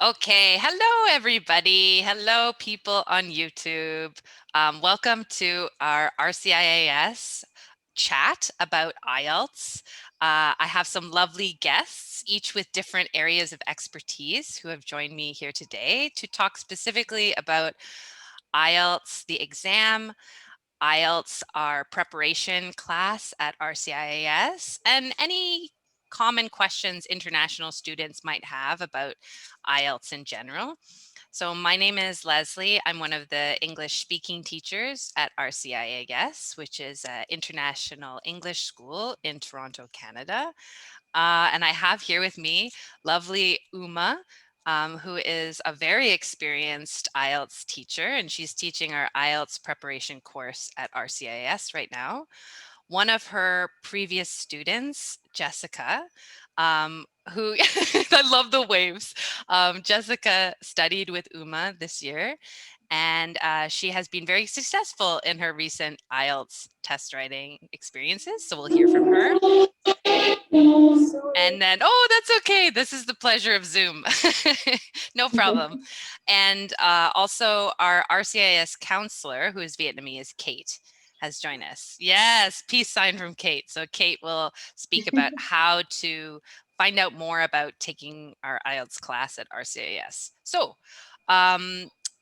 Okay, hello everybody. Hello people on YouTube. Welcome to our RCIAS chat about IELTS. I have some lovely guests, each with different areas of expertise, who have joined me here today to talk specifically about IELTS, the exam, IELTS, our preparation class at RCIAS, and any common questions international students might have about IELTS in general. So my name is Leslie. I'm one of the English speaking teachers at RCIAS, which is an international English school in Toronto, Canada. And I have here with me lovely Uma, who is a very experienced IELTS teacher, and she's teaching our IELTS preparation course at RCIS right now. One of her previous students, Jessica, who I love the waves. Jessica studied with Uma this year, and she has been very successful in her recent IELTS test writing experiences. So we'll hear from her. And then, oh, that's okay. This is the pleasure of Zoom. No problem. And also our RCIS counselor, who is Vietnamese, Kate, has joined us. Yes, peace sign from Kate. So Kate will speak about how to find out more about taking our IELTS class at RCIS. So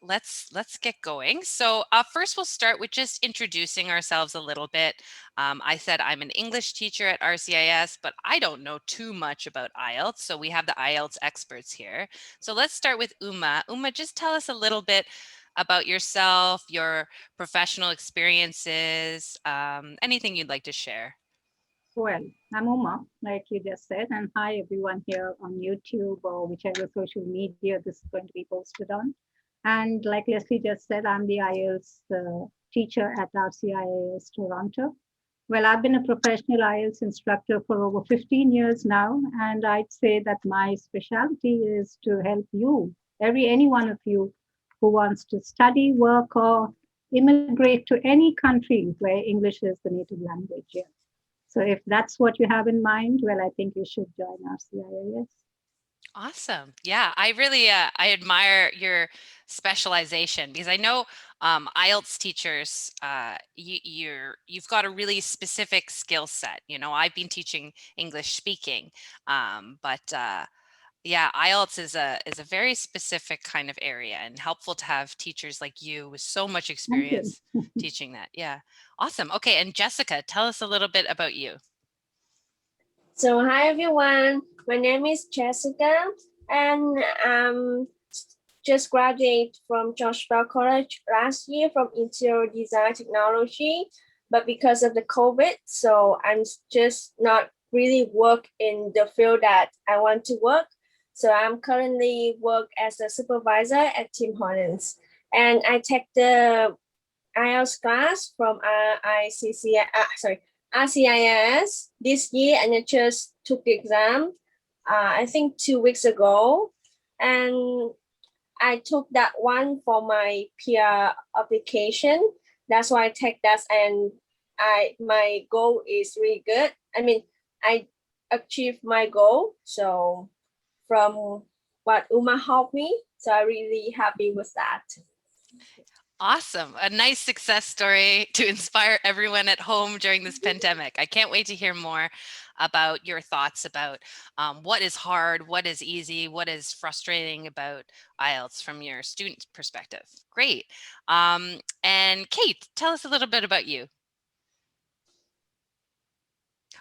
let's get going. So first we'll start with just introducing ourselves a little bit. I said I'm an English teacher at RCIS, but I don't know too much about IELTS. So we have the IELTS experts here. So let's start with Uma. Uma, just tell us a little bit about yourself, your professional experiences, anything you'd like to share. Well, I'm Uma, like you just said, and hi everyone here on YouTube or whichever social media this is going to be posted on. And like Leslie just said, I'm the IELTS teacher at RCIAS Toronto. Well, I've been a professional IELTS instructor for over 15 years now, and I'd say that my specialty is to help you, any one of you who wants to study, work, or immigrate to any country where English is the native language. Yeah. So if that's what you have in mind, well, I think you should join our CIAS. Awesome. Yeah, I really I admire your specialization because I know IELTS teachers you've got a really specific skill set. You know, I've been teaching English speaking, but yeah, IELTS is a very specific kind of area and helpful to have teachers like you with so much Thank you. experience teaching that. Yeah, awesome. Okay, and Jessica, tell us a little bit about you. So hi everyone, my name is Jessica and I'm just graduated from Georgetown College last year from interior design technology, but because of the COVID, so I'm just not really work in the field that I want to work. So I'm currently work as a supervisor at Tim Hortons, and I take the IELTS class from RCIS this year, and I just took the exam. I think 2 weeks ago, and I took that one for my PR application. That's why I take that, and my goal is really good. I mean, I achieved my goal. So from what Uma helped me, so I'm really happy with that. Awesome. A nice success story to inspire everyone at home during this pandemic. I can't wait to hear more about your thoughts about what is hard, what is easy, what is frustrating about IELTS from your student perspective. Great. And Kate, tell us a little bit about you.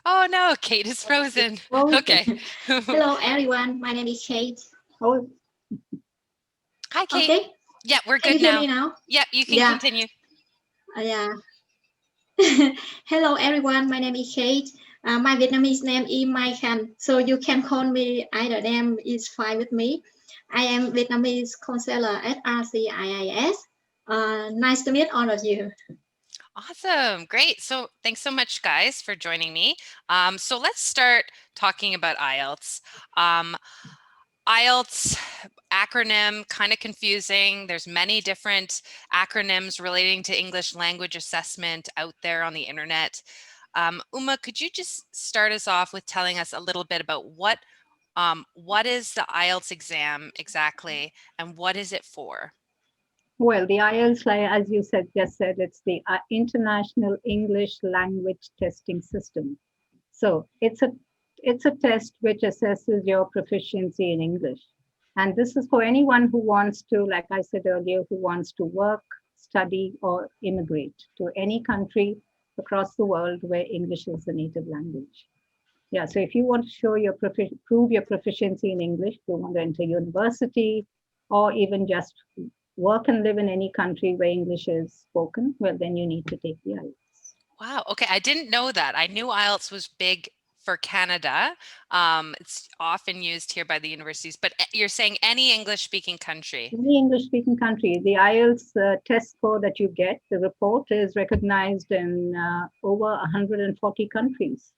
Oh no, Kate is frozen. Oh, Okay. hello everyone. My name is Kate. Oh, Hi, Kate. Okay, Yeah, we're can you good hear now. me now? Yeah, you can Yeah, continue. yeah. Hello everyone. My name is Kate. My Vietnamese name is Mai Khan, so you can call me either name is fine with me. I am Vietnamese counselor at RCIIS. Nice to meet all of you. Awesome. Great. So thanks so much, guys, for joining me. So let's start talking about IELTS. IELTS acronym, kind of confusing. There's many different acronyms relating to English language assessment out there on the internet. Uma, could you just start us off with telling us a little bit about what What is the IELTS exam exactly, and what is it for? Well, the IELTS, like, as you said, just said, it's the International English Language Testing System. So it's a test which assesses your proficiency in English. And this is for anyone who wants to, like I said earlier, who wants to work, study, or immigrate to any country across the world where English is the native language. Yeah, so if you want to show your prove your proficiency in English, you want to enter university, or even just work and live in any country where English is spoken, well, then you need to take the IELTS. Wow. Okay. I didn't know that. I knew IELTS was big for Canada. It's often used here by the universities, but you're saying any English speaking country. Any English speaking country, the IELTS test score that you get, the report is recognized in over 140 countries.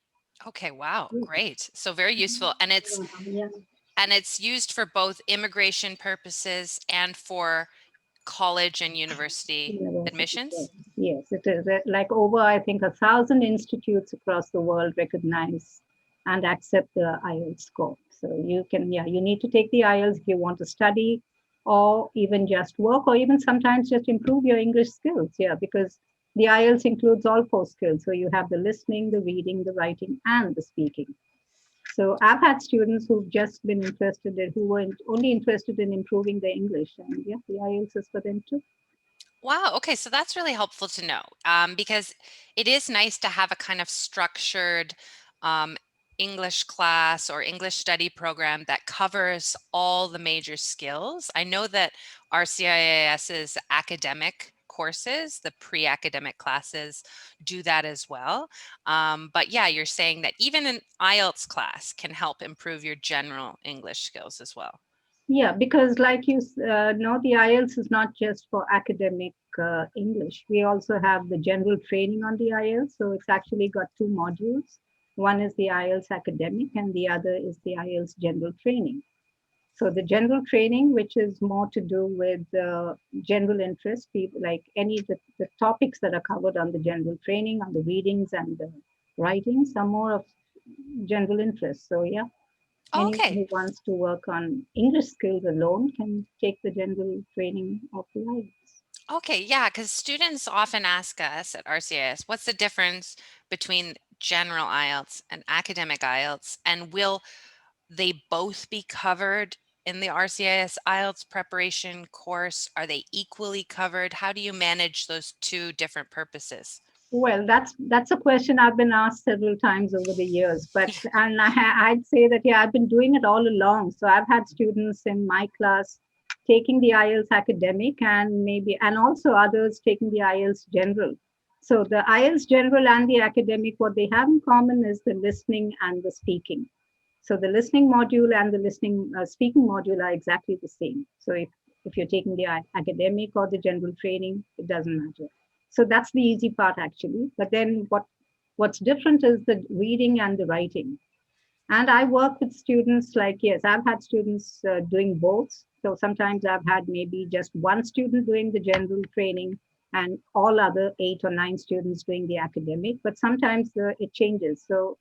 Okay. Wow. Great. So very useful. And it's used for both immigration purposes and for college and university admissions? Yes, it is. Like over, I think, 1,000 institutes across the world recognize and accept the IELTS score. So you can, yeah, you need to take the IELTS if you want to study or even just work or even sometimes just improve your English skills. Yeah, because the IELTS includes all 4 skills. So you have the listening, the reading, the writing, and the speaking. So I've had students who've just been interested in, who were only interested in improving their English. And yeah, the IELTS is for them too. Wow. Okay. So that's really helpful to know because it is nice to have a kind of structured English class or English study program that covers all the major skills. I know that RCIAS's academic courses, the pre-academic classes, do that as well. But yeah, you're saying that even an IELTS class can help improve your general English skills as well. Yeah, because like you know, the IELTS is not just for academic English. We also have the general training on the IELTS. So it's actually got 2 modules. One is the IELTS academic and the other is the IELTS general training. So the general training, which is more to do with general interest, people like any of the topics that are covered on the general training, on the readings and the writings, are more of general interest. So yeah, anyone Okay. who wants to work on English skills alone can take the general training of the IELTS. Okay, yeah, because students often ask us at RCIS, what's the difference between general IELTS and academic IELTS, and will they both be covered in the RCIS IELTS preparation course? Are they equally covered? How do you manage those 2 different purposes? Well, that's a question I've been asked several times over the years, but and I'd say that yeah, I've been doing it all along. So I've had students in my class taking the IELTS academic and also others taking the IELTS general. So the IELTS general and the academic, what they have in common is the listening and the speaking. So the listening module and the listening speaking module are exactly the same. So if you're taking the academic or the general training, it doesn't matter. So that's the easy part actually. But then what's different is the reading and the writing. And I work with students like, yes, I've had students doing both. So sometimes I've had maybe just one student doing the general training and all other 8 or 9 students doing the academic. But sometimes it changes. So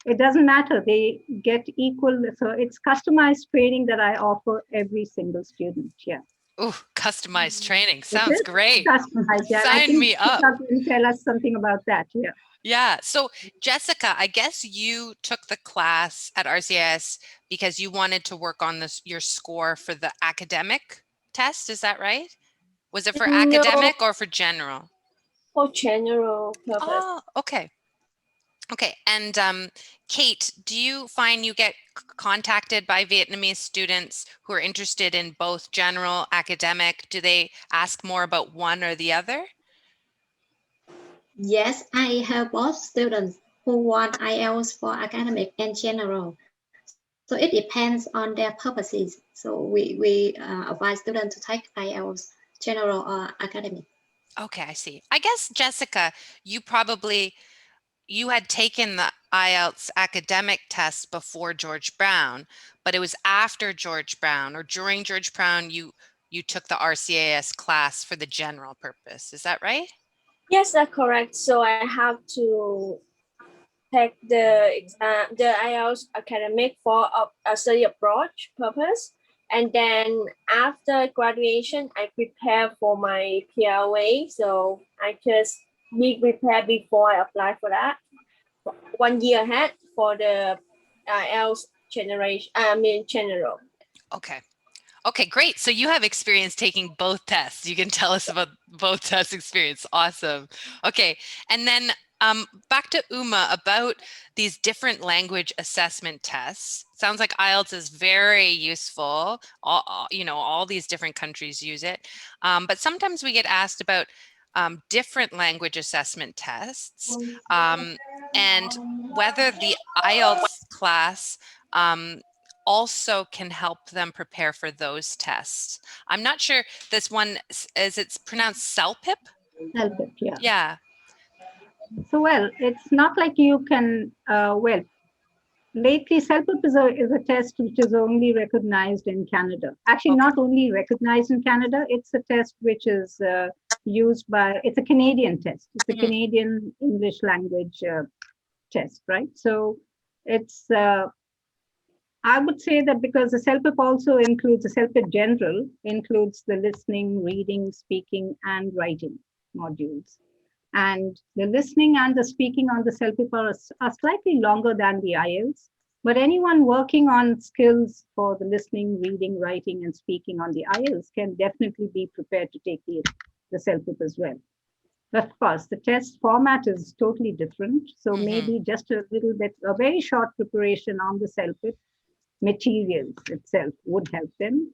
it doesn't matter. They get equal. So it's customized training that I offer every single student. Yeah. Ooh, customized training. It Sounds is great. customized. Yeah. I Sign think me up. Jessica can tell us something about that. Yeah. Yeah. So Jessica, I guess you took the class at RCS because you wanted to work on your score for the academic test. Is that right? Was it for No, academic or for general? for general purpose. Oh, okay. Okay. And Kate, do you find you get contacted by Vietnamese students who are interested in both general, academic? Do they ask more about one or the other? Yes, I have both students who want IELTS for academic and general. So it depends on their purposes. So we advise students to take IELTS general or academic. Okay, I see. I guess, Jessica, you had taken the IELTS academic test before George Brown, but it was after George Brown or during George Brown you took the RCAS class for the general purpose. Is that right? Yes, that's correct. So I have to take the IELTS academic for a study abroad purpose. And then after graduation, I prepare for my PLA. So I just be prepared before I apply for that. 1 year ahead for the IELTS general. Okay. Okay, great. So you have experience taking both tests. You can tell us about both test experience. Awesome. Okay, and then back to Uma about these different language assessment tests. Sounds like IELTS is very useful. All these different countries use it, but sometimes we get asked about different language assessment tests and whether the IELTS class also can help them prepare for those tests. I'm not sure this one, is it's pronounced CELPIP? CELPIP, yeah. Yeah. So, well, it's not like you can, lately CELPIP is a test which is only recognized in Canada. Actually, not only recognized in Canada, it's a test which is used by, it's a Canadian test. It's a Canadian English language test, right? So it's, I would say that because the CELPIP also includes, the CELPIP general includes the listening, reading, speaking, and writing modules. And the listening and the speaking on the CELPIP are slightly longer than the IELTS, but anyone working on skills for the listening, reading, writing, and speaking on the IELTS can definitely be prepared to take the CELPIP as well. But of course, the test format is totally different. So maybe just a little bit, a very short preparation on the CELPIP materials itself would help them.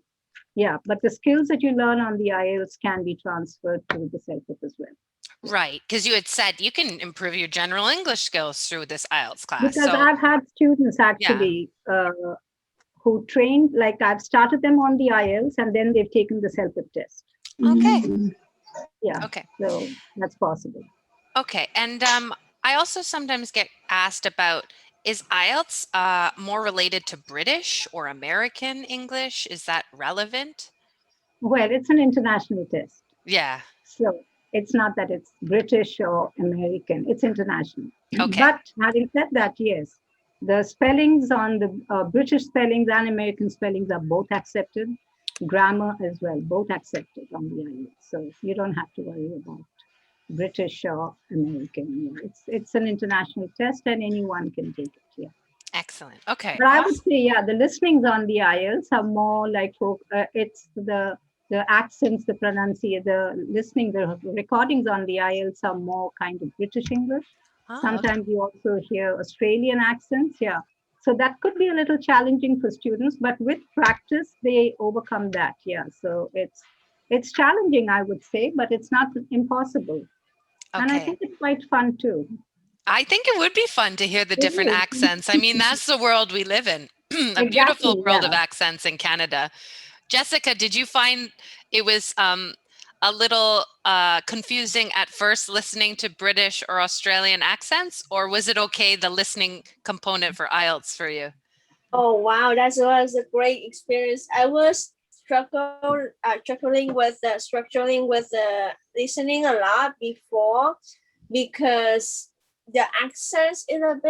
Yeah, but the skills that you learn on the IELTS can be transferred to the CELPIP as well. Right, because you had said you can improve your general English skills through this IELTS class. Because I've had students actually who trained, like I've started them on the IELTS and then they've taken the CELPIP test. Okay. Yeah. Okay. So that's possible. Okay, and I also sometimes get asked about, is IELTS more related to British or American English? Is that relevant? Well, it's an international test. Yeah. So it's not that it's British or American, it's international. Okay. But having said that, yes, the spellings on the British spellings and American spellings are both accepted. Grammar as well, both accepted on the IELTS. So you don't have to worry about British or American. It's an international test and anyone can take it. Yeah. Excellent. Okay. But I would say, yeah, the listenings on the IELTS are more like it's the accents, the pronunciation, the listening, the recordings on the IELTS are more kind of British English. Sometimes you also hear Australian accents. Yeah. So that could be a little challenging for students, but with practice, they overcome that. Yeah. So it's challenging, I would say, but it's not impossible. Okay. And I think it's quite fun too. I think it would be fun to hear the different accents. I mean, that's the world we live in. A beautiful world of accents in Canada. Jessica, did you find it was a little confusing at first listening to British or Australian accents, or was it okay, the listening component for IELTS for you? Oh, wow, that was a great experience. I was struggling with the listening a lot before, because the accents is a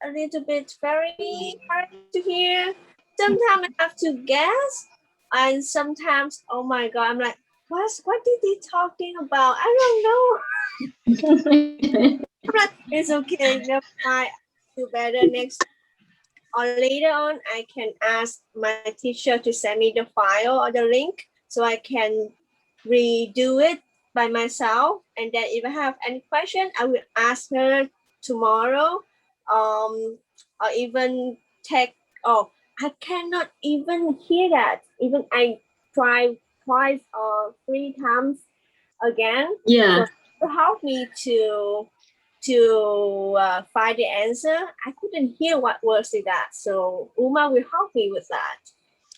little bit very hard to hear. Sometimes I have to guess, and sometimes, oh my God, I'm like, what did they talking about? I don't know. But it's okay. Never mind. Do better next time. Or later on, I can ask my teacher to send me the file or the link so I can redo it by myself. And then if I have any question, I will ask her tomorrow. Or even I cannot even hear that. Even I try twice or 3 times again. Yeah. So to help me to find the answer, I couldn't hear what words did that. So Uma will help me with that.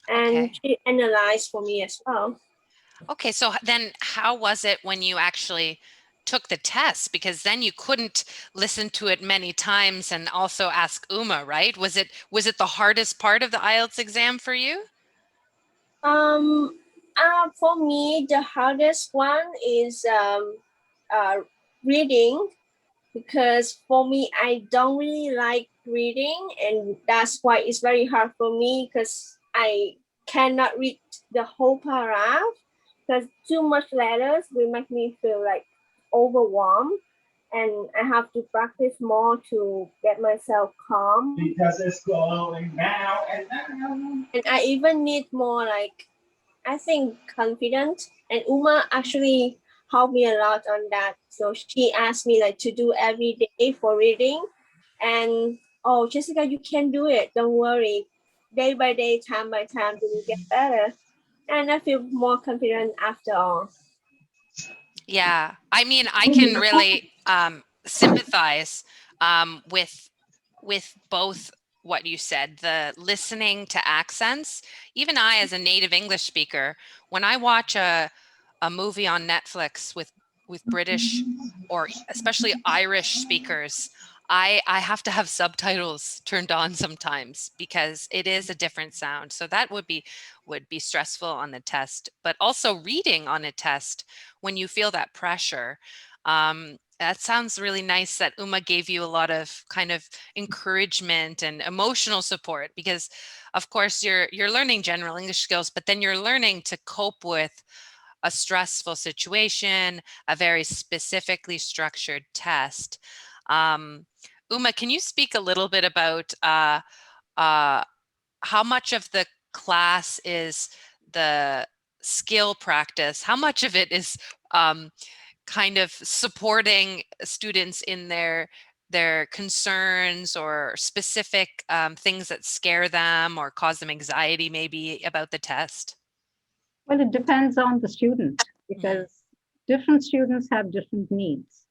And she analyzed for me as well. Okay, so then how was it when you actually took the test? Because then you couldn't listen to it many times and also ask Uma, right? Was it the hardest part of the IELTS exam for you? For me, the hardest one is reading, because for me, I don't really like reading, and that's why it's very hard for me because I cannot read the whole paragraph because too much letters will make me feel like overwhelmed, and I have to practice more to get myself calm. Because it's going now and now. And I even need more like, I think, confident. And Uma actually helped me a lot on that. So she asked me like to do every day for reading. And oh, Jessica, you can do it. Don't worry. Day by day, time by time, you will get better. And I feel more confident after all. Yeah, I mean, I can really sympathize with both what you said, the listening to accents. Even I, as a native English speaker, when I watch a movie on Netflix with British or especially Irish speakers, I have to have subtitles turned on sometimes because it is a different sound. So that would be stressful on the test, but also reading on a test when you feel that pressure. That sounds really nice that Uma gave you a lot of kind of encouragement and emotional support because, of course, you're learning general English skills, but then you're learning to cope with a stressful situation, a very specifically structured test. Uma, can you speak a little bit about how much of the class is the skill practice? How much of it is kind of supporting students in their concerns or specific things that scare them or cause them anxiety maybe about the test? Well, it depends on the student because different students have different needs.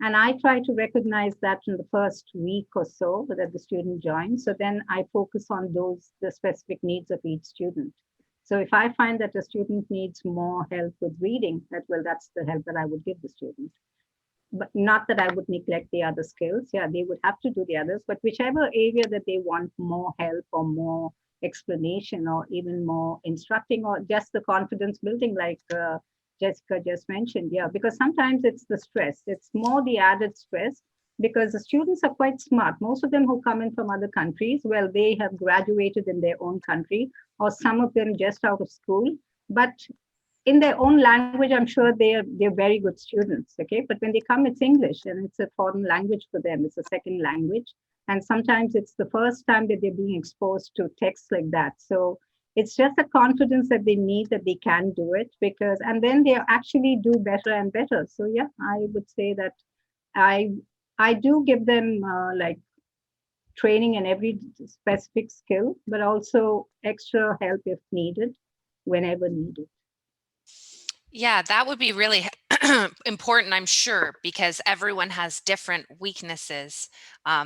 And I try to recognize that in the first week or so that the student joins. So then I focus on the specific needs of each student. So if I find that a student needs more help with reading, that's the help that I would give the student. But not that I would neglect the other skills. Yeah, they would have to do the others, but whichever area that they want more help or more explanation or even more instructing or just the confidence building, like Jessica just mentioned. Yeah, because sometimes it's the stress. It's more the added stress because the students are quite smart. Most of them who come in from other countries, well, they have graduated in their own country or some of them just out of school. But in their own language, I'm sure they're very good students, okay? But when they come, it's English and it's a foreign language for them. It's a second language. And sometimes it's the first time that they're being exposed to text like that. So it's just a confidence that they need that they can do it and then they actually do better and better. So yeah, I would say that I do give them like training in every specific skill, but also extra help if needed, whenever needed. Yeah, that would be really important, I'm sure, because everyone has different weaknesses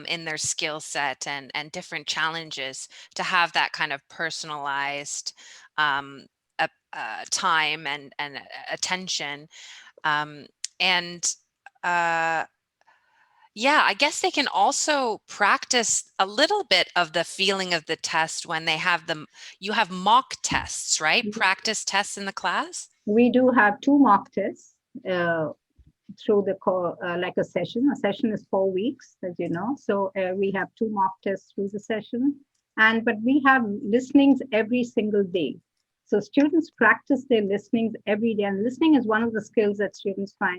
in their skill set and different challenges to have that kind of personalized time and attention. Yeah, I guess they can also practice a little bit of the feeling of the test when they have them. You have mock tests, right? Practice tests in the class? We do have 2 mock tests through the like a session. A session is 4 weeks, as you know. So we have 2 mock tests through the session. But we have listenings every single day. So students practice their listenings every day. And listening is one of the skills that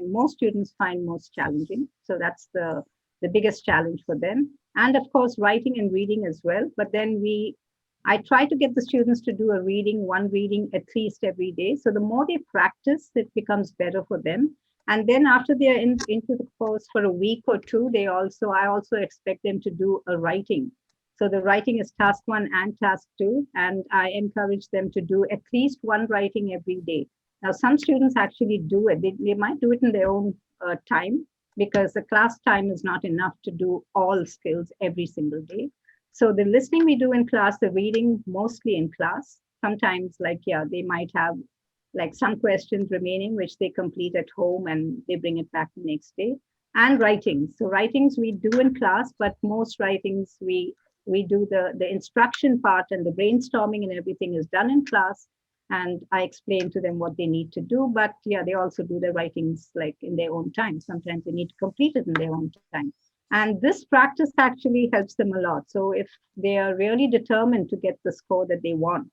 most students find most challenging. So that's the biggest challenge for them. And of course, writing and reading as well. But then I try to get the students to do one reading at least every day. So the more they practice, it becomes better for them. And then after they're into the course for a week or two, I also expect them to do a writing. So the writing is task 1 and task 2, and I encourage them to do at least 1 writing every day. Now, some students actually do it. They might do it in their own time because the class time is not enough to do all skills every single day. So the listening we do in class, the reading mostly in class. Sometimes they might have like some questions remaining, which they complete at home and they bring it back the next day. And writing. So writings we do in class, but most writings we do the instruction part and the brainstorming and everything is done in class. and I explain to them what they need to do. But yeah, they also do the writings like in their own time. Sometimes they need to complete it in their own time. And this practice actually helps them a lot. So if they are really determined to get the score that they want,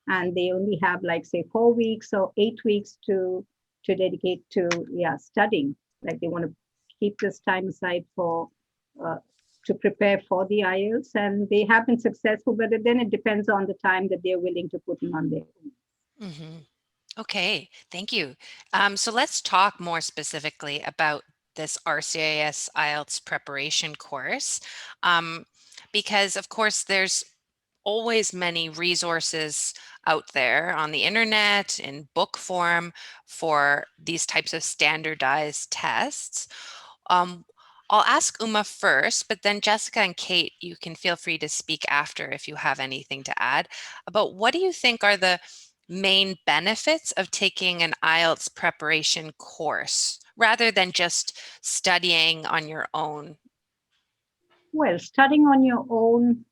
and they only have like say 4 weeks or 8 weeks to dedicate to studying, like they want to keep this time aside for uh, to prepare for the IELTS, and they have been successful, but then it depends on the time that they're willing to put in on their own. Mhm. Okay, thank you. So let's talk more specifically about this RCIS IELTS preparation course, um, because of course there's always many resources out there on the internet in book form for these types of standardized tests. Um, I'll ask Uma first, but then Jessica and Kate, you can feel free to speak after if you have anything to add about what do you think are the main benefits of taking an IELTS preparation course rather than just studying on your own? Well, studying on your own,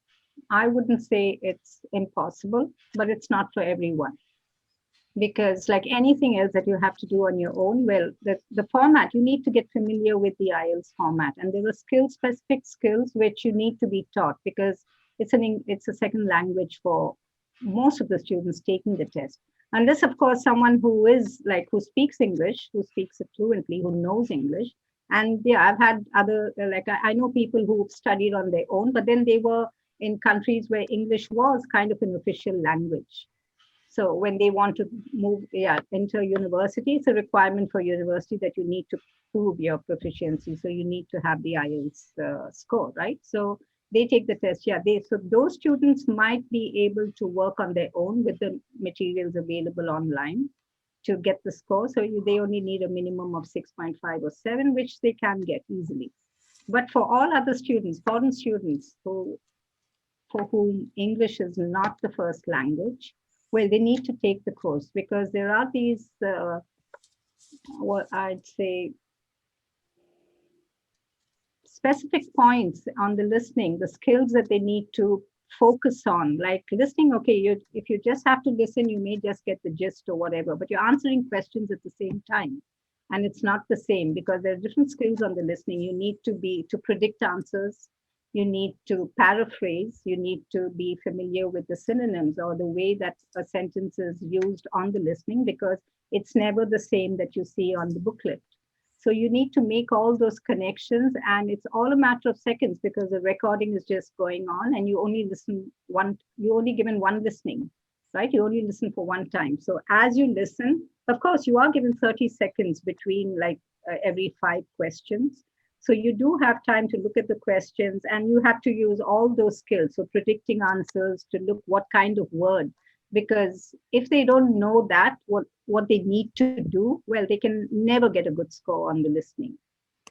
I wouldn't say it's impossible, but it's not for everyone. Because like anything else that you have to do on your own, well, the format, you need to get familiar with the IELTS format. And there are specific skills which you need to be taught, because it's a second language for most of the students taking the test. Unless, of course, someone who speaks English, who speaks it fluently, who knows English. And yeah, I've had other, I know people who studied on their own, but then they were in countries where English was kind of an official language. So when they want to enter university, it's a requirement for university that you need to prove your proficiency. So you need to have the IELTS score, right? So they take the test. Yeah, so those students might be able to work on their own with the materials available online to get the score. So they only need a minimum of 6.5 or 7, which they can get easily. But for all other students, foreign students for whom English is not the first language, well, they need to take the course, because there are these, what I'd say, specific points on the listening, the skills that they need to focus on. Like listening, okay, if you just have to listen, you may just get the gist or whatever, but you're answering questions at the same time. And it's not the same, because there are different skills on the listening. You need to predict answers. You need to paraphrase. You need to be familiar with the synonyms or the way that a sentence is used on the listening, because it's never the same that you see on the booklet. So you need to make all those connections, and it's all a matter of seconds, because the recording is just going on and you only you're only given one listening, right? You only listen for one time. So as you listen, of course, you are given 30 seconds between every 5 questions. So you do have time to look at the questions, and you have to use all those skills. So predicting answers, to look what kind of word, because if they don't know that, what they need to do, well, they can never get a good score on the listening.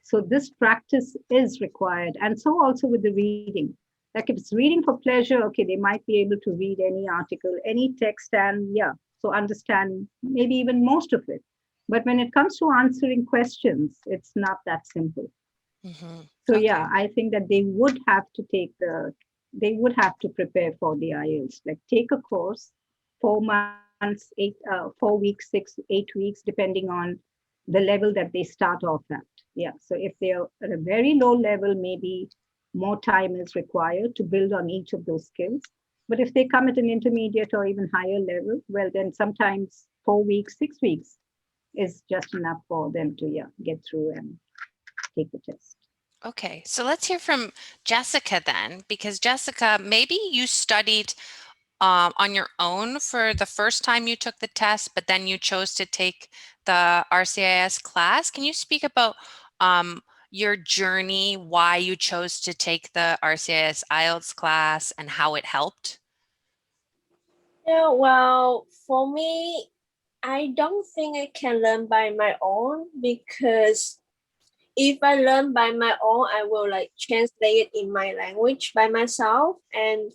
So this practice is required. And so also with the reading. Like if it's reading for pleasure, okay, they might be able to read any article, any text, and so understand maybe even most of it. But when it comes to answering questions, it's not that simple. Mm-hmm. So Okay. I think that they would have to prepare for the IELTS, like take a course, 4 months, 4 weeks, 6, 8 weeks, depending on the level that they start off at. Yeah. So if they're at a very low level, maybe more time is required to build on each of those skills. But if they come at an intermediate or even higher level, well, then sometimes 4 weeks, 6 weeks is just enough for them to get through and take the test. Okay, so let's hear from Jessica then, because Jessica, maybe you studied on your own for the first time you took the test, but then you chose to take the RCIS class. Can you speak about your journey, why you chose to take the RCIS IELTS class and how it helped? Yeah, well, for me, I don't think I can learn by my own, because if I learn by my own, I will translate it in my language by myself, and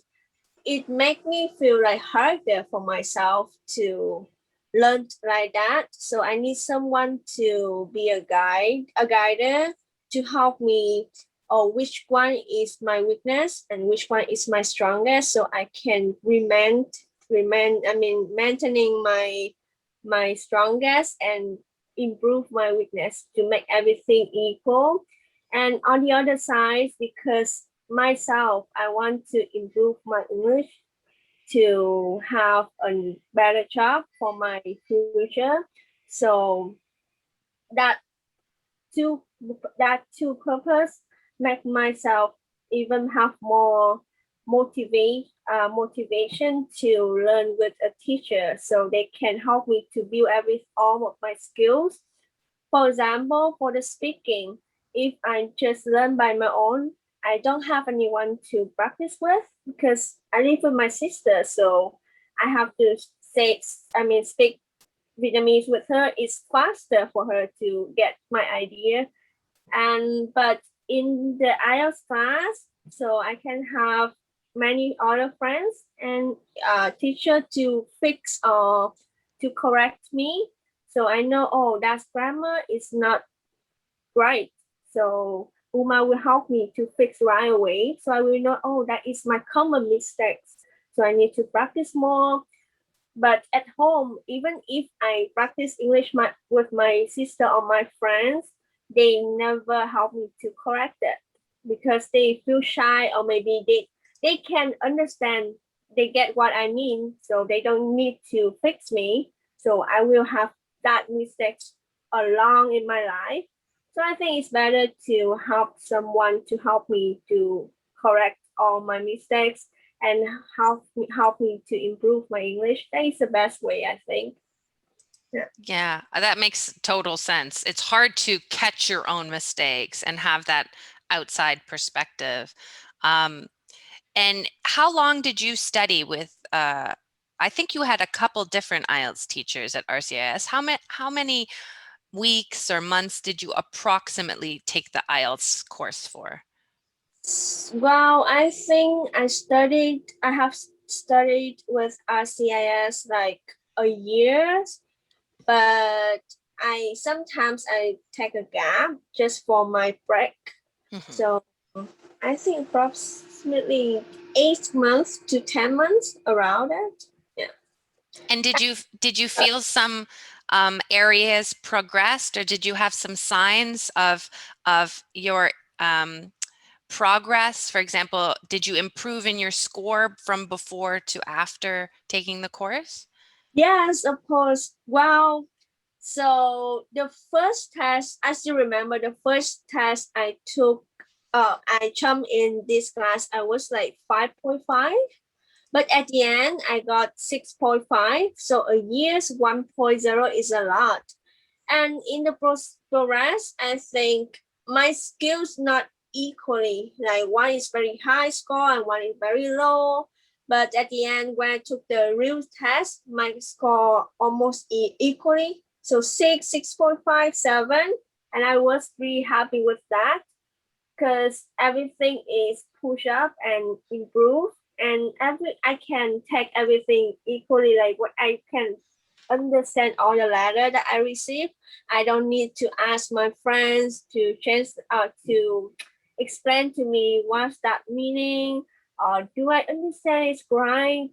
it make me feel harder for myself to learn like that. So I need someone to be a guide to help me, or which one is my weakness and which one is my strongest, so I can remain maintaining my strongest and improve my weakness to make everything equal. And on the other side, because myself, I want to improve my English to have a better job for my future. So that two purpose make myself even have more motivation to learn with a teacher, so they can help me to build all of my skills. For example, for the speaking, if I just learn by my own, I don't have anyone to practice with because I live with my sister, so I have to speak Vietnamese with her. It's faster for her to get my idea. But in the IELTS class, so I can have many other friends and teacher to fix or to correct me. So I know, oh, that grammar is not right. So Uma will help me to fix right away. So I will know, oh, that is my common mistakes. So I need to practice more. But at home, even if I practice English with my sister or my friends, they never help me to correct it because they feel shy, or maybe they can understand, they get what I mean, so they don't need to fix me. So I will have that mistakes along in my life. So I think it's better to have someone to help me to correct all my mistakes and help me to improve my English. That is the best way, I think. Yeah, that makes total sense. It's hard to catch your own mistakes and have that outside perspective. And how long did you study with, I think you had a couple different IELTS teachers at RCIS. How many weeks or months did you approximately take the IELTS course for? Well, I think I have studied with RCIS like a year, but sometimes I take a gap just for my break. Mhm. So I think approximately 8 months to 10 months around it. Yeah. And did you feel some areas progressed, or did you have some signs of your progress? For example, did you improve in your score from before to after taking the course? Yes, of course. Well, so the first test, I still remember the first test I took, I jumped in this class, I was like 5.5. But at the end, I got 6.5. So a year's 1.0 is a lot. And in the progress, I think my skills not equally. Like one is very high score and one is very low. But at the end, when I took the real test, my score almost equally. So 6.5, 7. And I was really happy with that because everything is push up and improve, and I can take everything equally, like what I can understand all the letter that I receive. I don't need to ask my friends to change to explain to me what's that meaning, or do I understand it's right,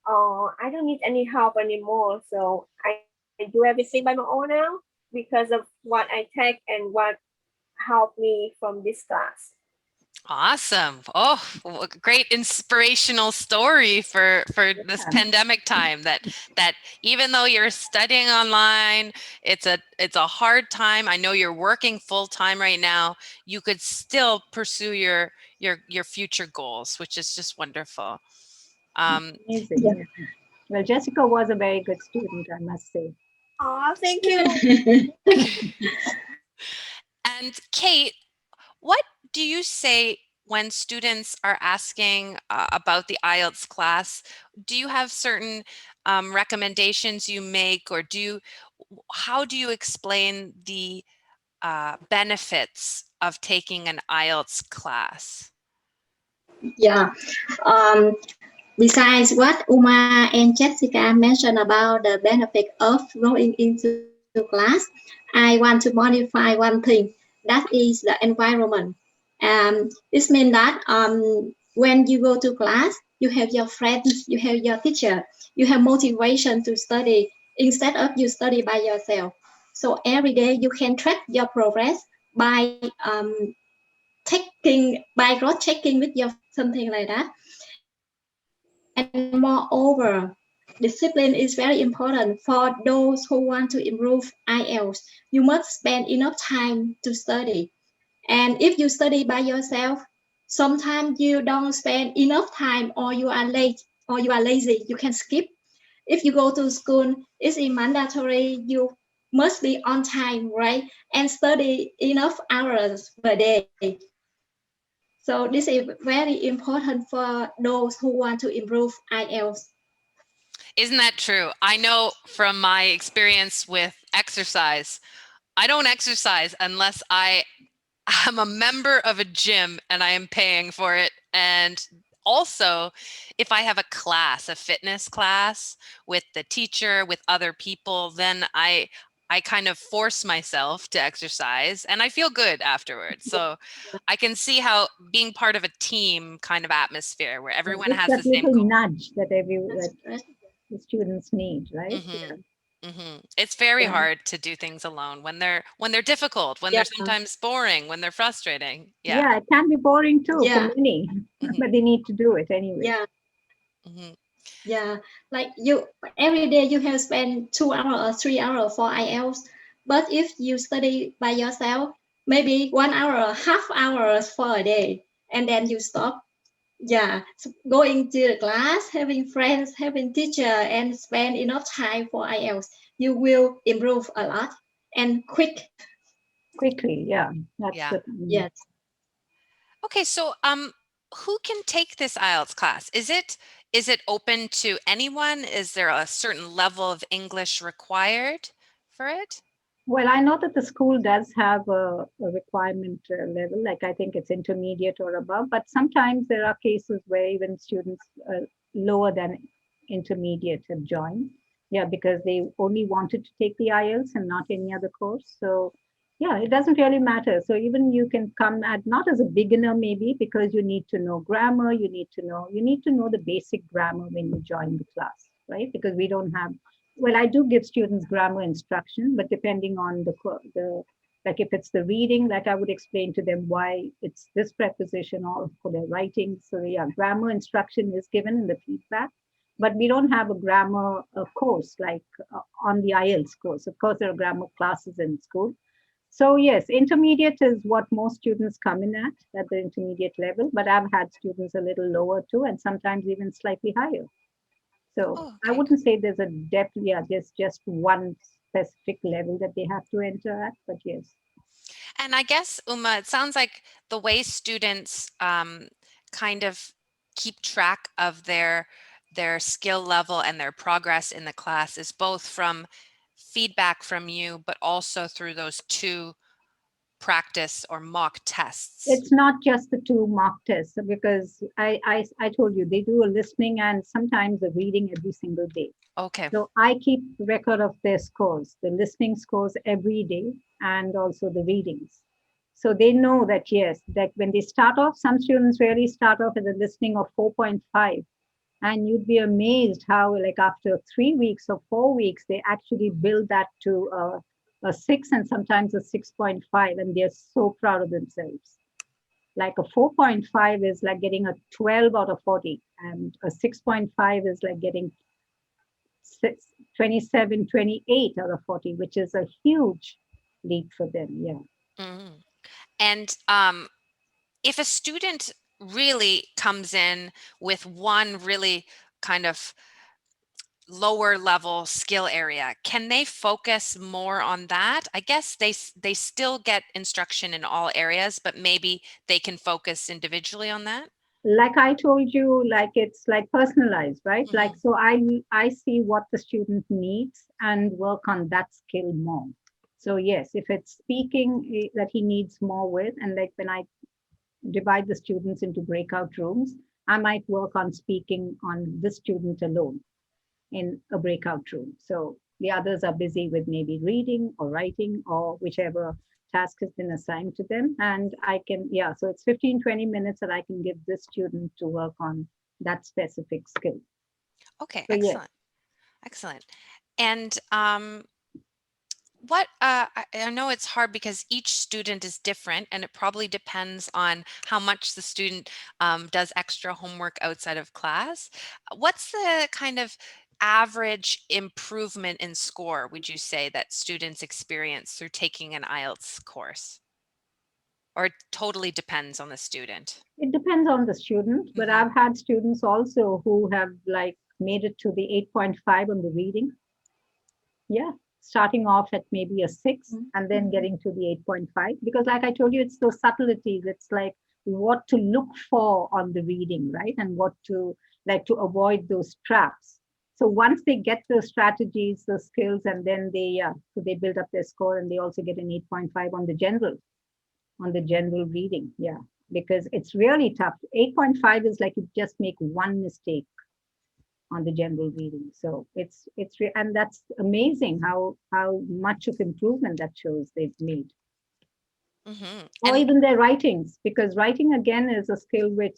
or I don't need any help anymore. So I do everything by my own now because of what I take and what helped me from this class. Awesome. Oh, great inspirational story for this pandemic time, that even though you're studying online, it's a hard time. I know you're working full time right now. You could still pursue your future goals, which is just wonderful. Amazing. Yeah. Well, Jessica was a very good student, I must say. Oh, thank you. And Kate, what do you say when students are asking about the IELTS class? Do you have certain recommendations you make, or how do you explain the benefits of taking an IELTS class? Yeah. Besides what Uma and Jessica mentioned about the benefit of going into class, I want to modify one thing. That is the environment. This means that when you go to class, you have your friends, you have your teacher, you have motivation to study instead of you study by yourself. So every day you can track your progress by by cross checking with your something like that. And moreover, discipline is very important for those who want to improve IELTS. You must spend enough time to study. And if you study by yourself, sometimes you don't spend enough time or you are late or you are lazy, you can skip. If you go to school, it's mandatory, you must be on time, right? And study enough hours per day. So this is very important for those who want to improve IELTS. Isn't that true? I know from my experience with exercise, I don't exercise unless I am a member of a gym and I am paying for it. And also, if I have a class, a fitness class with the teacher, with other people, then I kind of force myself to exercise and I feel good afterwards. So I can see how being part of a team kind of atmosphere where everyone It's has that the same little goal. nudge that Right. the students need, right? It's very Yeah. hard to do things alone when they're difficult, when they're sometimes boring, when they're frustrating. Yeah. Yeah, it can be boring too for Yeah. many, but they need to do it anyway. Yeah. Mhm. Yeah, like you every day you have spent 2 hours or 3 hours for IELTS, but if you study by yourself, maybe 1 hour or half hours for a day, and then you stop. Yeah, so going to the class, having friends, having teacher, and spend enough time for IELTS, you will improve a lot and quick. Quickly, yeah, that's Yeah. the Yes. Okay, so who can take this IELTS class? Is it open to anyone? Is there a certain level of English required for it? Well, I know that the school does have a requirement level, like I think it's intermediate or above, but sometimes there are cases where even students lower than intermediate have joined. Yeah, because they only wanted to take the IELTS and not any other course. So, yeah, it doesn't really matter. So, even you can come at not as a beginner, maybe, because you need to know grammar, you need to know the basic grammar when you join the class, right? Because we don't have well, I do give students grammar instruction, but depending on the like if it's the reading, like I would explain to them why it's this preposition or for their writing. So yeah, grammar instruction is given in the feedback, but we don't have a grammar course like on the IELTS course. Of course, there are grammar classes in school. So yes, intermediate is what most students come in at the intermediate level, but I've had students a little lower too, and sometimes even slightly higher. So Oh, I okay. wouldn't say there's a depth, yeah, just one specific level that they have to enter at, but yes. And I guess, Uma, it sounds like the way students kind of keep track of their skill level and their progress in the class is both from feedback from you, but also through those two practice or mock tests. It's not just the two mock tests because I told you they do a listening and sometimes a reading every single day. Okay. So I keep record of their scores, the listening scores every day and also the readings. So they know that yes, that when they start off, some students really start off with a listening of 4.5. And you'd be amazed how, like after 3 weeks or 4 weeks, they actually build that to a 6 and sometimes a 6.5, and they're so proud of themselves. Like a 4.5 is like getting a 12 out of 40, and a 6.5 is like getting 27, 28 out of 40, which is a huge leap for them. Yeah. Mhm. And if a student really comes in with one really kind of lower level skill area, can they focus more on that? I guess they still get instruction in all areas, but maybe they can focus individually on that. Like I told you, like it's like personalized, right? Like Mhm. so I see what the student needs and work on that skill more. So yes, if it's speaking that he needs more with, and like when I divide the students into breakout rooms, I might work on speaking on this student alone in a breakout room. So the others are busy with maybe reading or writing or whichever task has been assigned to them. And I can, yeah, so it's 15, 20 minutes that I can give this student to work on that specific skill. Okay, So, excellent. Excellent. And what I know it's hard because each student is different, and it probably depends on how much the student does extra homework outside of class. What's the kind of average improvement in score, would you say, that students experience through taking an IELTS course? Or it totally depends on the student? it depends on the student, but Mhm. I've had students also who have like made it to the 8.5 on the reading. Yeah, starting off at maybe a 6 and then getting to the 8.5. Because, like I told you, it's those subtleties. It's like what to look for on the reading, right? And what to like to avoid those traps. So once they get those strategies, those skills, and then so they build up their score and they also get an 8.5 on the general reading. Yeah, because it's really tough. 8.5 is like you just make one mistake on the general reading. So and that's amazing how much of improvement that shows they've made. Mhm. Or And even their writings, because writing again is a skill which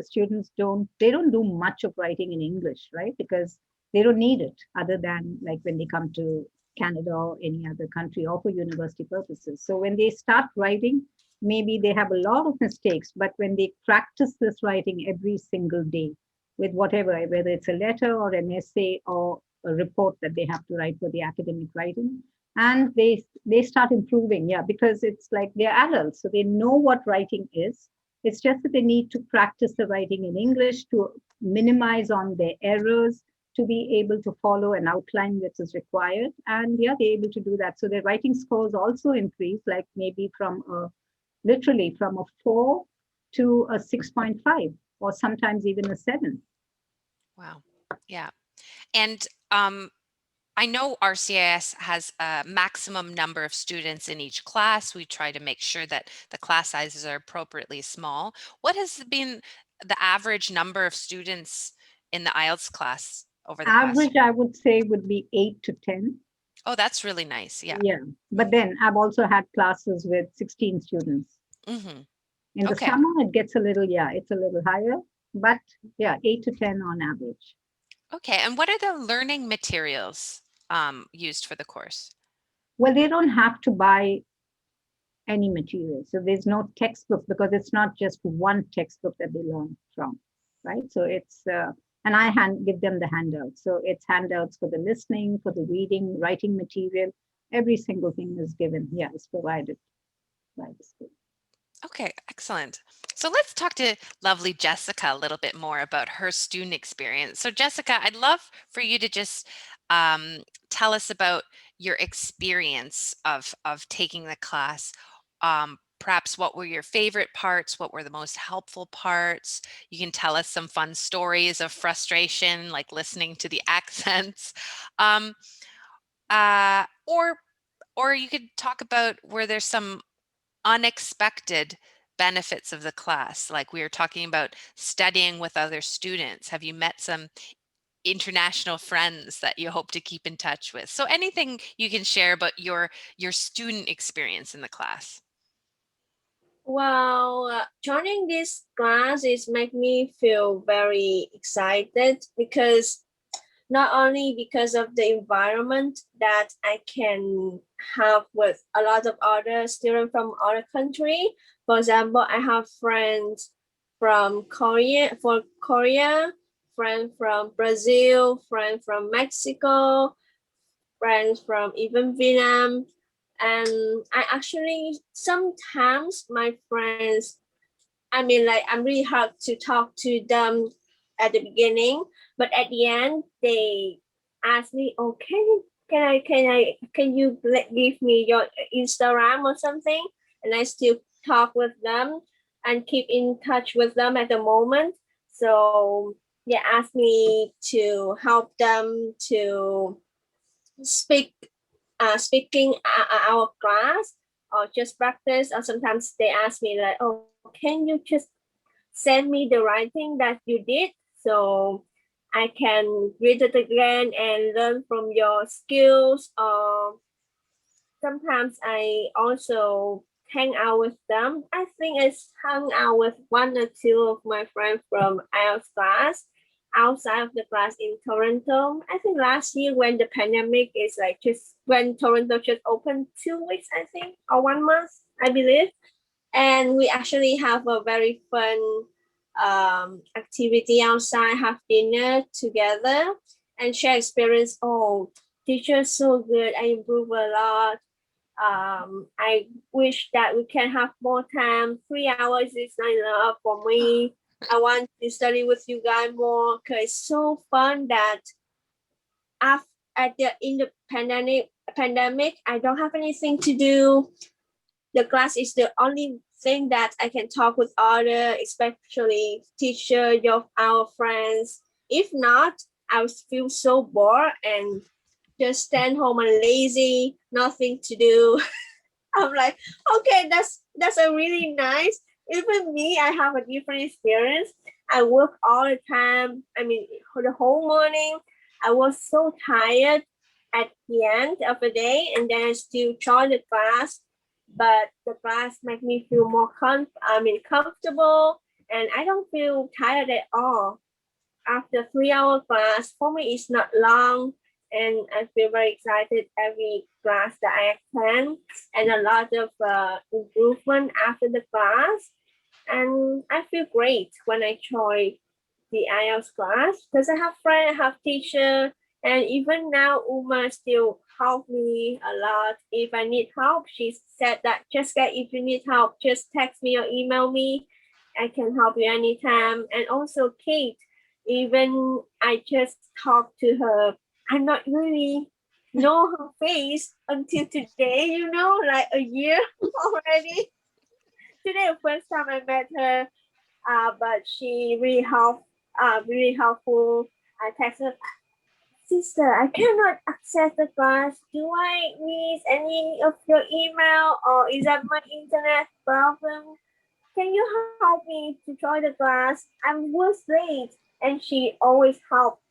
students don't do much of writing in English, right? Because they don't need it other than like when they come to Canada or any other country or for university purposes. So when they start writing, maybe they have a lot of mistakes, but when they practice this writing every single day with whatever, whether it's a letter or an essay or a report that they have to write for the academic writing, and they start improving, yeah, because it's like they're adults, so they know what writing is. It's just that they need to practice the writing in English to minimize on their errors, to be able to follow an outline that is required, and yeah, they're able to do that. So their writing scores also increase, like maybe from a literally from a 4 to a 6.5, or sometimes even a 7. wow, yeah. And I know RCIS has a maximum number of students in each class. We try to make sure that the class sizes are appropriately small. What has been the average number of students in the IELTS class over the past Average, year? I would say, would be 8 to 10. Oh, that's really nice. Yeah. Yeah, but then I've also had classes with 16 students. Mm-hmm. In the Okay. summer, it gets a little, yeah, it's a little higher, but yeah, 8 to 10 on average. Okay. And what are the learning materials used for the course? Well, they don't have to buy any material. So there's no textbook because it's not just one textbook that they learn from, right? So and I give them the handouts. So it's handouts for the listening, for the reading, writing material. Every single thing is given. Yeah, is provided by the school. Okay, excellent. So let's talk to lovely Jessica a little bit more about her student experience. So Jessica, I'd love for you to just tell us about your experience of taking the class. Perhaps what were your favorite parts? What were the most helpful parts? You can tell us some fun stories of frustration, like listening to the accents. Um, uh, or or you could talk about where there's some unexpected benefits of the class. Like we were talking about studying with other students. Have you met some international friends that you hope to keep in touch with? So anything you can share about your student experience in the class. Well, joining this class is make me feel very excited because not only because of the environment that I can have with a lot of other students from other country. For example, I have friends from Korea, friends from Brazil, friends from Mexico, friends from even Vietnam. And I actually sometimes my friends, I mean, like I'm really hard to talk to them at the beginning, but at the end they ask me, "Oh, can you give me your Instagram or something?" And I still talk with them and keep in touch with them at the moment. So they ask me to help them to speak speaking our class or just practice, or sometimes they ask me like, oh, can you just send me the writing that you did so I can read it again and learn from your skills. Or sometimes I also hang out with them. I think I hung out with 1 or 2 of my friends from IELTS class outside of the class in Toronto. I think last year when the pandemic is like just when Toronto just opened 2 weeks, I think, or 1 month, I believe. And we actually have a very fun activity outside, have dinner together and share experience. Oh, teacher's so good. I improve a lot. I wish that we can have more time. 3 hours is not enough for me. I want to study with you guys more because it's so fun that after in the pandemic, I don't have anything to do. The class is the only thing that I can talk with other, especially teacher, our friends. If not, I would feel so bored and just stand home and lazy, nothing to do. I'm like, okay, that's a really nice. Even me, I have a different experience. I work all the time. I mean, for the whole morning, I was so tired at the end of the day, and then I still join the class. But the class make me feel more comfortable, and I don't feel tired at all. After 3 hour class, for me, it's not long, and I feel very excited every class that I attend, and a lot of improvement after the class. And I feel great when I join the IELTS class because I have friends, I have teacher, and even now Uma still help me a lot. If I need help, she said that Jessica, if you need help, just text me or email me. I can help you anytime. And also Kate, even I just talked to her, I not really know her face until today, like a year already. Today, the first time I met her, but she really helpful. I texted, sister, I cannot access the class. Do I miss any of your email or is that my internet problem? Can you help me to join the class? I was late, and she always help.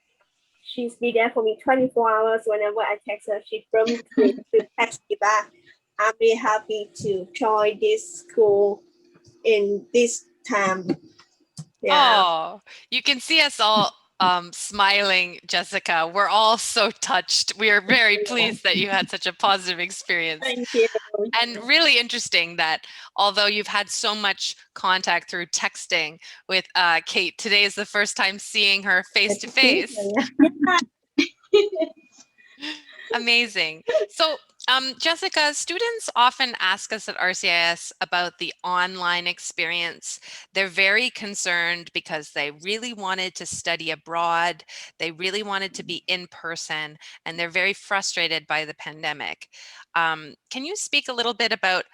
She's be there for me 24 hours whenever I text her. She promised me to text me back. I'll be happy to join this school in this time. Yeah. Oh, you can see us all smiling, Jessica. We're all so touched. We are very pleased that you had such a positive experience. Thank you. And really interesting that although you've had so much contact through texting with Kate, today is the first time seeing her face to face. Amazing. So, Jessica, students often ask us at RCIS about the online experience. They're very concerned because they really wanted to study abroad. They really wanted to be in person, and they're very frustrated by the pandemic. Can you speak a little bit about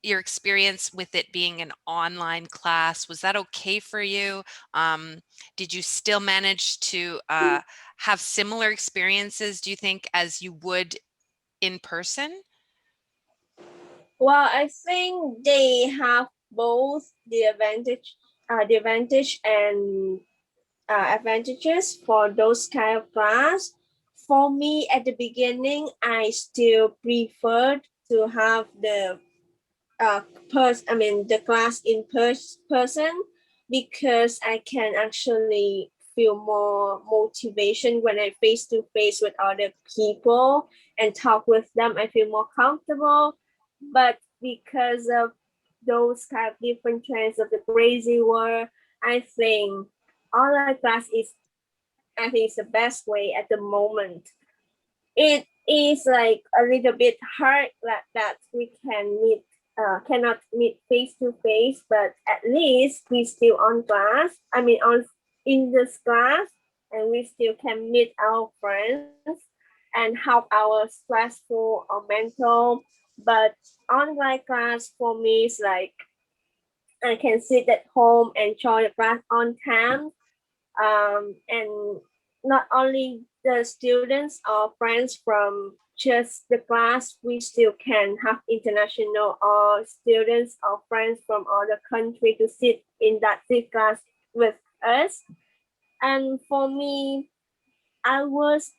your experience with it being an online class? Was that okay for you? Did you still manage to have similar experiences, do you think, as you would in person? Well, I think they have both the advantage and advantages for those kind of class. For me, at the beginning, I still preferred to have the class in person because I can actually feel more motivation when I face to face with other people and talk with them. I feel more comfortable. But because of those kind of different trends of the crazy world, I think online class is the best way at the moment. It is like a little bit hard that we cannot meet face to face, but at least we still on class. I mean, on in this class, and we still can meet our friends and help our stressful or mental. But online class for me is like I can sit at home and join the class on time, and not only the students or friends from just the class, we still can have international or students or friends from other country to sit in that class with us. And for me, I was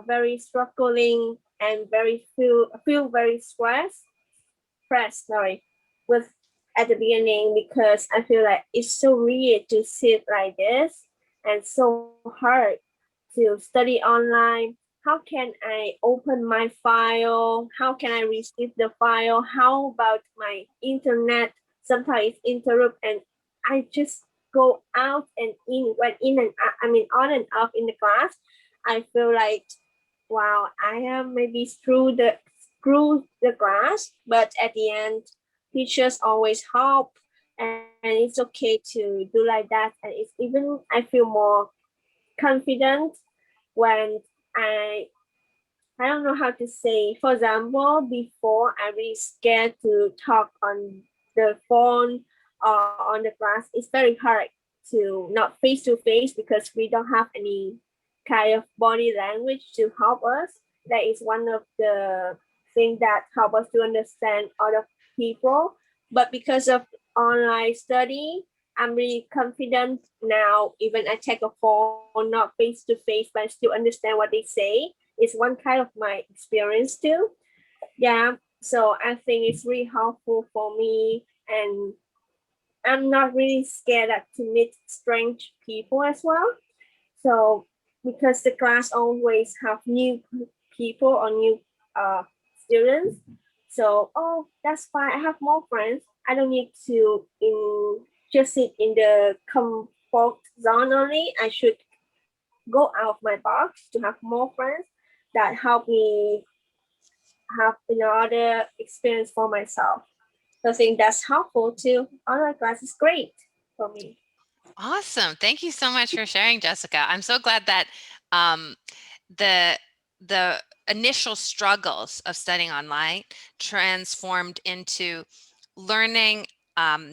very struggling and very feel very stressed impressed, with at the beginning, because I feel like it's so weird to sit like this and so hard to study online. How can I open my file? How can I receive the file? How about my internet? Sometimes it's interrupt and I just go out and in, went in and I mean on and off in the class. I feel like, wow, I am maybe screw the class, but at the end, teachers always help, and it's okay to do like that. And it's even I feel more confident when I I don't know how to say. For example, before I really scared to talk on the phone or on the class. It's very hard to not face to face because we don't have any kind of body language to help us. That is one of the things that help us to understand other people. But because of online study, I'm really confident now. Even I take a phone, not face to face, but I still understand what they say. It's one kind of my experience too. Yeah, so I think it's really helpful for me, and I'm not really scared to meet strange people as well. So because the class always have new people or new students, so oh, that's fine. I have more friends. I don't need to just sit in the comfort zone only. I should go out of my box to have more friends that help me have another experience for myself. So I think that's helpful too. Online class is great for me. Awesome. Thank you so much for sharing, Jessica. I'm so glad that the initial struggles of studying online transformed into learning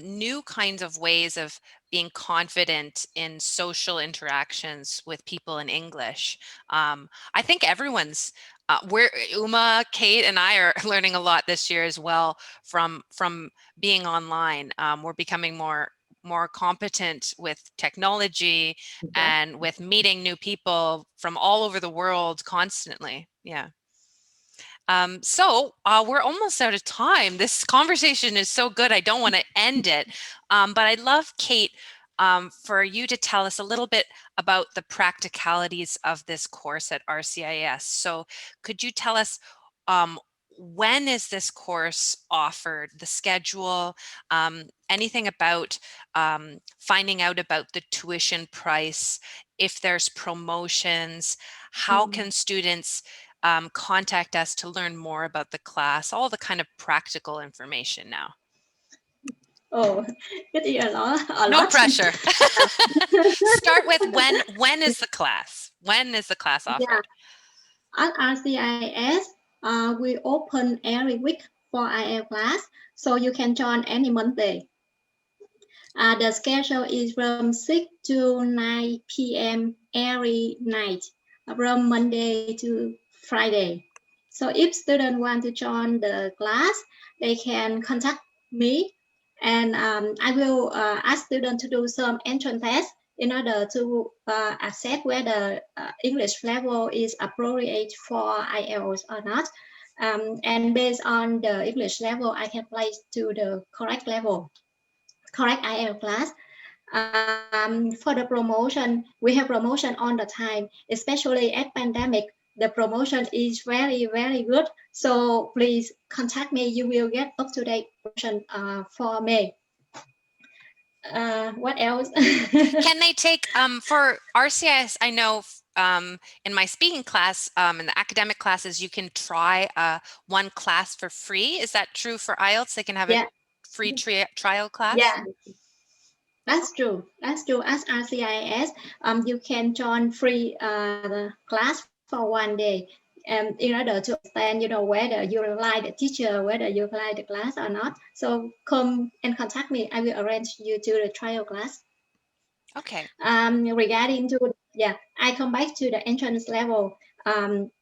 new kinds of ways of being confident in social interactions with people in English. I think everyone's we're Uma, Kate, and I are learning a lot this year as well from being online. We're becoming more competent with technology and with meeting new people from all over the world constantly. Yeah. So we're almost out of time. This conversation is so good. I don't want to end it, but I'd love, Kate, for you to tell us a little bit about the practicalities of this course at RCIS. So could you tell us when is this course offered, the schedule, anything about finding out about the tuition price, if there's promotions, how can students contact us to learn more about the class, all the kind of practical information now. Oh, it is a lot. No pressure. Start with when is the class? When is the class offered? Yeah. At RCIS, we open every week for IELTS class, so you can join any Monday. The schedule is from 6 to 9 p.m. every night, from Monday to Friday. So if students want to join the class, they can contact me, and I will ask students to do some entrance test in order to assess whether English level is appropriate for IELTS or not. And based on the English level, I can place to the correct level, correct IELTS class. For the promotion, we have promotion all the time, especially at pandemic. The promotion is very, very good. So please contact me. You will get up-to-date promotion for me. What else? Can they take for RCIS? I know in my speaking class, in the academic classes, you can try one class for free. Is that true for IELTS? They can have a free trial class? Yeah. That's true. That's true. As RCIS, you can join free class for 1 day, in order to understand, whether you like the teacher, whether you like the class or not. So come and contact me. I will arrange you to the trial class. Okay. Regarding to I come back to the entrance level.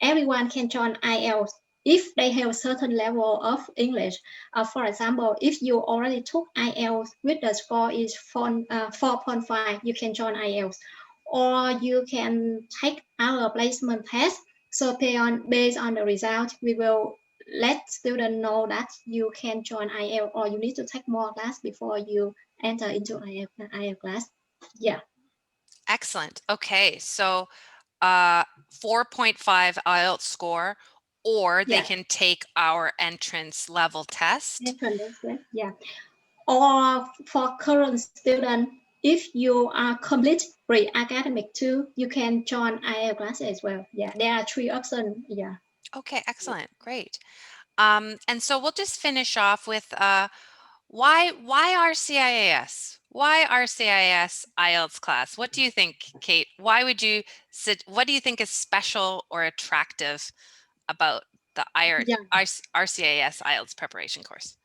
Everyone can join IELTS if they have a certain level of English. For example, if you already took IELTS with the score is 4.5, you can join IELTS. Or you can take our placement test. So based on the result, we will let students know that you can join IELTS or you need to take more class before you enter into IELTS class. Yeah. Excellent. Okay, so 4.5 IELTS score, or they Yeah. can take our entrance level test. Yeah. Or for current student, if you are complete pre-academic too, you can join IELTS class as well. Yeah, there are 3 options. Yeah. Okay, excellent. Great. And so we'll just finish off with why RCIAS? Why RCIAS IELTS class? What do you think, Kate? Why would you sit? What do you think is special or attractive about the RCIAS IELTS preparation course?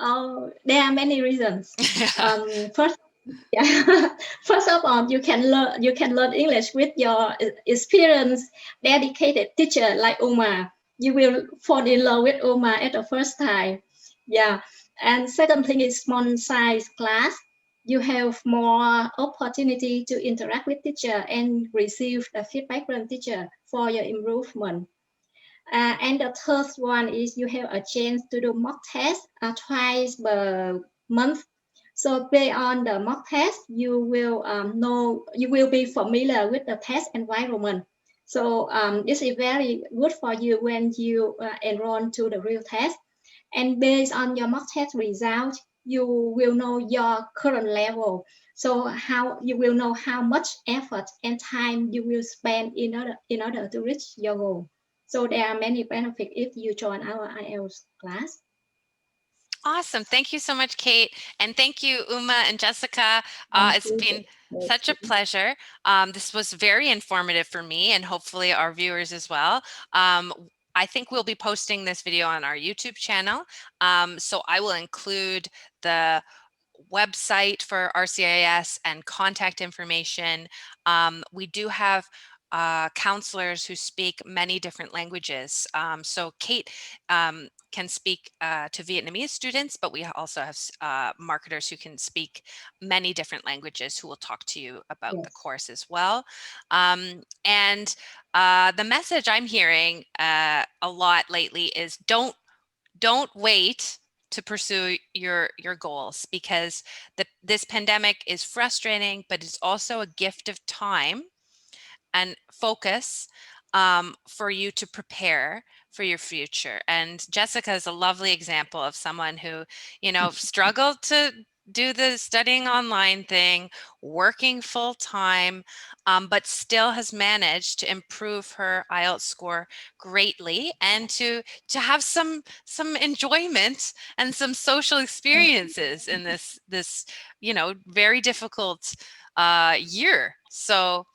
Oh, there are many reasons. First, yeah. First of all, you can learn English with your experienced, dedicated teacher like Uma. You will fall in love with Uma at the first time. Yeah. And second thing is small size class. You have more opportunity to interact with teacher and receive the feedback from teacher for your improvement. And the third one is you have a chance to do mock test twice per month. So based on the mock test, you will you will be familiar with the test environment. So this is very good for you when you enroll to the real test. And based on your mock test result, you will know your current level. So how you will know how much effort and time you will spend in order to reach your goal. So there are many benefits if you join our IELTS class. Awesome. Thank you so much, Kate. And thank you, Uma and Jessica. It's been such a pleasure. This was very informative for me and hopefully our viewers as well. I think we'll be posting this video on our YouTube channel. So I will include the website for RCIS and contact information. We do have counselors who speak many different languages. So Kate can speak to Vietnamese students, but we also have marketers who can speak many different languages who will talk to you about the course as well. And the message I'm hearing a lot lately is don't wait to pursue your goals, because this pandemic is frustrating, but it's also a gift of time and focus for you to prepare for your future. And Jessica is a lovely example of someone who, you know, struggled to do the studying online thing, working full time, but still has managed to improve her IELTS score greatly and to have some enjoyment and some social experiences in this you know, very difficult year. So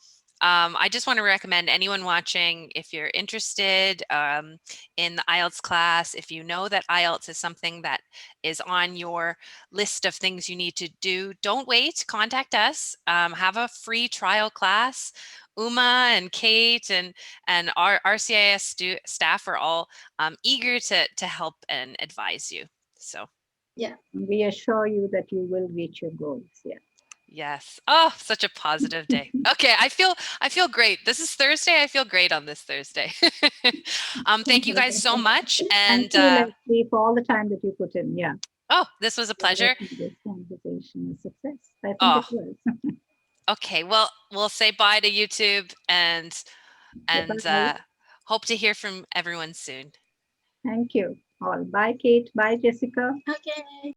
I just want to recommend anyone watching, if you're interested in the IELTS class, if you know that IELTS is something that is on your list of things you need to do, don't wait, contact us, have a free trial class. Uma and Kate and our RCIS staff are all eager to help and advise you. So yeah, we assure you that you will reach your goals. Yeah. yes. Oh, such a positive day. Okay, I feel great. This is Thursday. I feel great on this Thursday. Thank you guys so much. And thank you, Lesley, for all the time that you put in. Yeah. oh, this was a pleasure. This conversation a success. I think Oh, it was. okay. Well, we'll say bye to YouTube and Bye. hope to hear from everyone soon. Thank you all. Bye, Kate. Bye, Jessica. Okay.